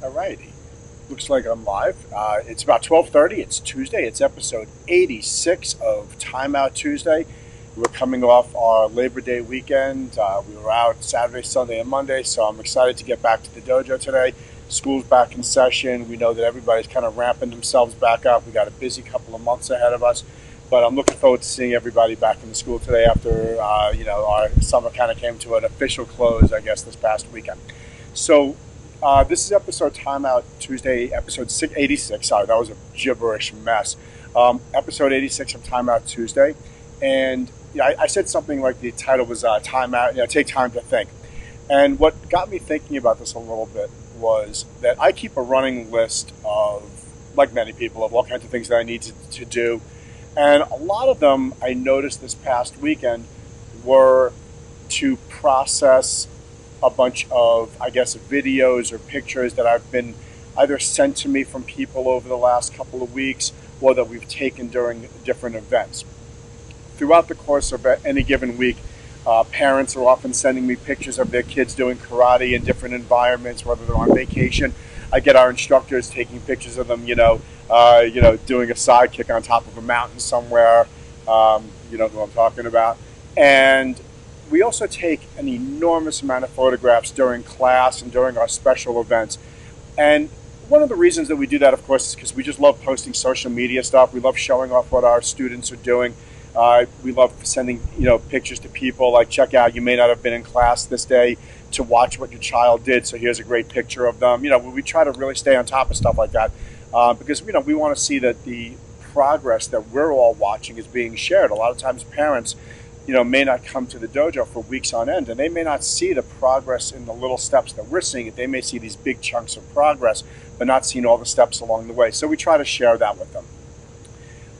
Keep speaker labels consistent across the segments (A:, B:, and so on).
A: Alrighty. Looks like I'm live. It's about 12:30. It's Tuesday. It's episode 86 of Timeout Tuesday. We're coming off our Labor Day weekend. We were out Saturday, Sunday, and Monday, so I'm excited to get back to the dojo today. School's back in session. We know that everybody's kind of ramping themselves back up. We got a busy couple of months ahead of us, but I'm looking forward to seeing everybody back in the school today after our summer kind of came to an official close, I guess, this past weekend. So this is episode Timeout Tuesday, episode 86. Sorry, that was a gibberish mess. Episode 86 of Timeout Tuesday. And I said something like the title was Timeout, take time to think. And what got me thinking about this a little bit was that I keep a running list of, like many people, of all kinds of things that I need to do. And a lot of them I noticed this past weekend were to process a bunch of, I guess, videos or pictures that have been either sent to me from people over the last couple of weeks or that we've taken during different events. Throughout the course of any given week, parents are often sending me pictures of their kids doing karate in different environments, whether they're on vacation. I get our instructors taking pictures of them, doing a side kick on top of a mountain somewhere. You know who I'm talking about. And we also take an enormous amount of photographs during class and during our special events. And one of the reasons that we do that, of course, is because we just love posting social media stuff. We love showing off what our students are doing. We love sending, pictures to people like, check out, you may not have been in class this day to watch what your child did, so here's a great picture of them. We try to really stay on top of stuff like that because, we want to see that the progress that we're all watching is being shared. A lot of times parents may not come to the dojo for weeks on end, and they may not see the progress in the little steps that we're seeing. They may see these big chunks of progress, but not seeing all the steps along the way. So we try to share that with them.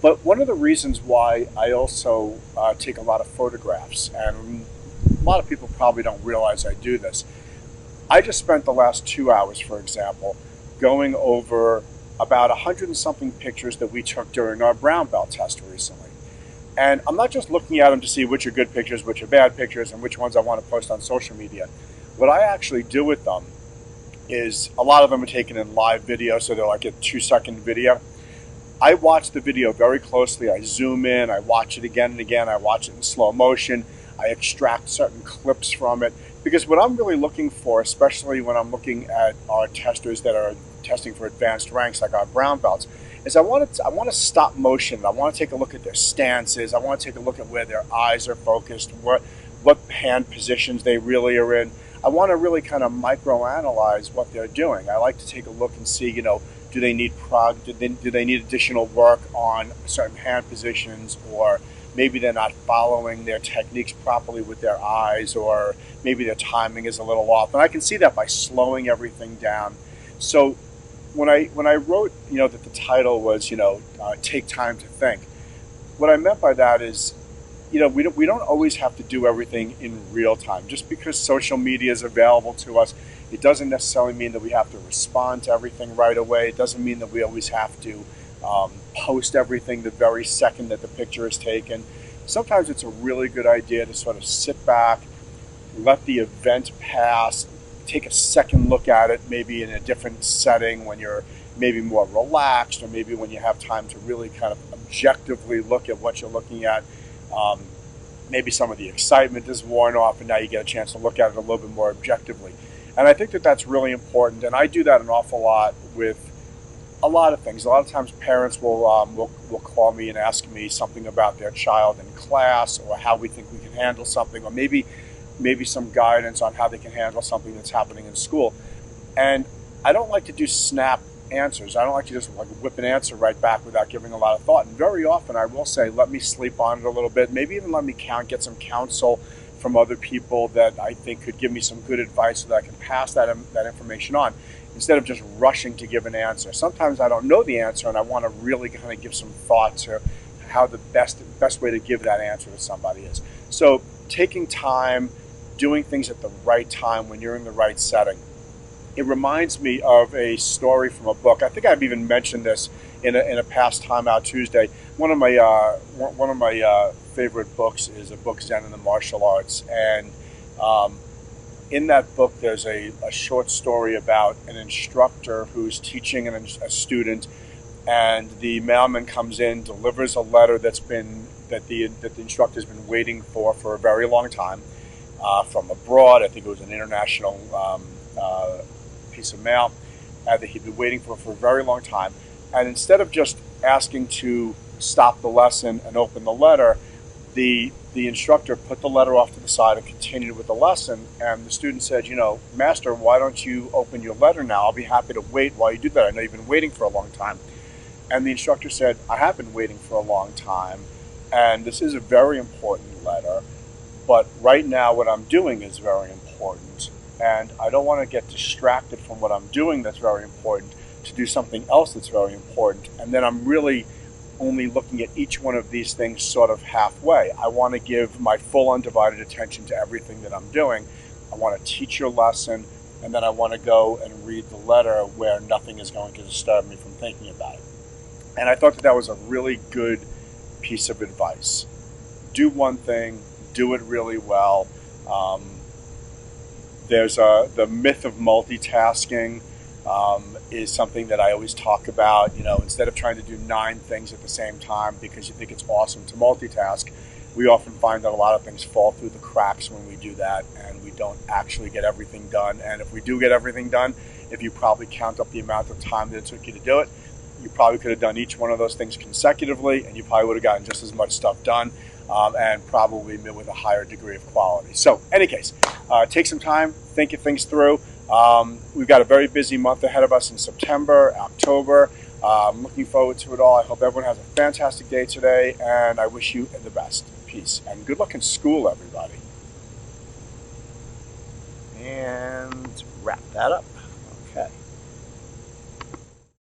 A: But one of the reasons why I also take a lot of photographs, and a lot of people probably don't realize I do this, I just spent the last 2 hours, for example, going over about 100 and something pictures that we took during our brown belt test recently. And I'm not just looking at them to see which are good pictures, which are bad pictures, and which ones I want to post on social media. What I actually do with them is, a lot of them are taken in live video, so they're like a 2-second video. I watch the video very closely. I zoom in, I watch it again and again, I watch it in slow motion, I extract certain clips from it. Because what I'm really looking for, especially when I'm looking at our testers that are testing for advanced ranks like our brown belts, is I want to stop motion. I want to take a look at their stances. I want to take a look at where their eyes are focused, what hand positions they really are in. I want to really kind of microanalyze what they're doing. I like to take a look and see, do they need do they need additional work on certain hand positions, or maybe they're not following their techniques properly with their eyes, or maybe their timing is a little off. And I can see that by slowing everything down. So when I wrote, that the title was, take time to think, what I meant by that is, we don't always have to do everything in real time. Just because social media is available to us, it doesn't necessarily mean that we have to respond to everything right away. It doesn't mean that we always have to post everything the very second that the picture is taken. Sometimes it's a really good idea to sort of sit back, let the event pass, take a second look at it, maybe in a different setting when you're maybe more relaxed, or maybe when you have time to really kind of objectively look at what you're looking at. Maybe some of the excitement is worn off, and now you get a chance to look at it a little bit more objectively. And I think that that's really important, and I do that an awful lot with a lot of things. A lot of times parents will call me and ask me something about their child in class, or how we think we can handle something, or maybe some guidance on how they can handle something that's happening in school. And I don't like to do snap answers. I don't like to just whip an answer right back without giving a lot of thought. And very often I will say, let me sleep on it a little bit, maybe even let me get some counsel from other people that I think could give me some good advice so that I can pass that information on, instead of just rushing to give an answer. Sometimes I don't know the answer, and I want to really kind of give some thought to how the best way to give that answer to somebody is. So taking time, doing things at the right time when you're in the right setting. It reminds me of a story from a book. I think I've even mentioned this in a past Timeout Tuesday. One of my favorite books is a book, Zen in the Martial Arts, and in that book, there's a short story about an instructor who's teaching a student, and the mailman comes in, delivers a letter that the instructor's been waiting for a very long time, from abroad. I think it was an international piece of mail that he'd been waiting for a very long time. And instead of just asking to stop the lesson and open the letter, the instructor put the letter off to the side and continued with the lesson. And the student said, Master, why don't you open your letter now? I'll be happy to wait while you do that. I know you've been waiting for a long time. And the instructor said, I have been waiting for a long time, and this is a very important letter, but right now what I'm doing is very important, and I don't want to get distracted from what I'm doing that's very important to do something else that's very important, and then I'm really only looking at each one of these things sort of halfway. I want to give my full undivided attention to everything that I'm doing. I want to teach your lesson, and then I want to go and read the letter where nothing is going to disturb me from thinking about it. And I thought that was a really good piece of advice. Do one thing, do it really well. There's the myth of multitasking is something that I always talk about. Instead of trying to do 9 things at the same time because you think it's awesome to multitask, we often find that a lot of things fall through the cracks when we do that, and we don't actually get everything done. And if we do get everything done, if you probably count up the amount of time that it took you to do it, you probably could have done each one of those things consecutively, and you probably would have gotten just as much stuff done, and probably with a higher degree of quality. So, in any case, take some time, think your things through. We've got a very busy month ahead of us in September, October. I'm looking forward to it all. I hope everyone has a fantastic day today, and I wish you the best. Peace, and good luck in school, everybody. And wrap that up. Okay.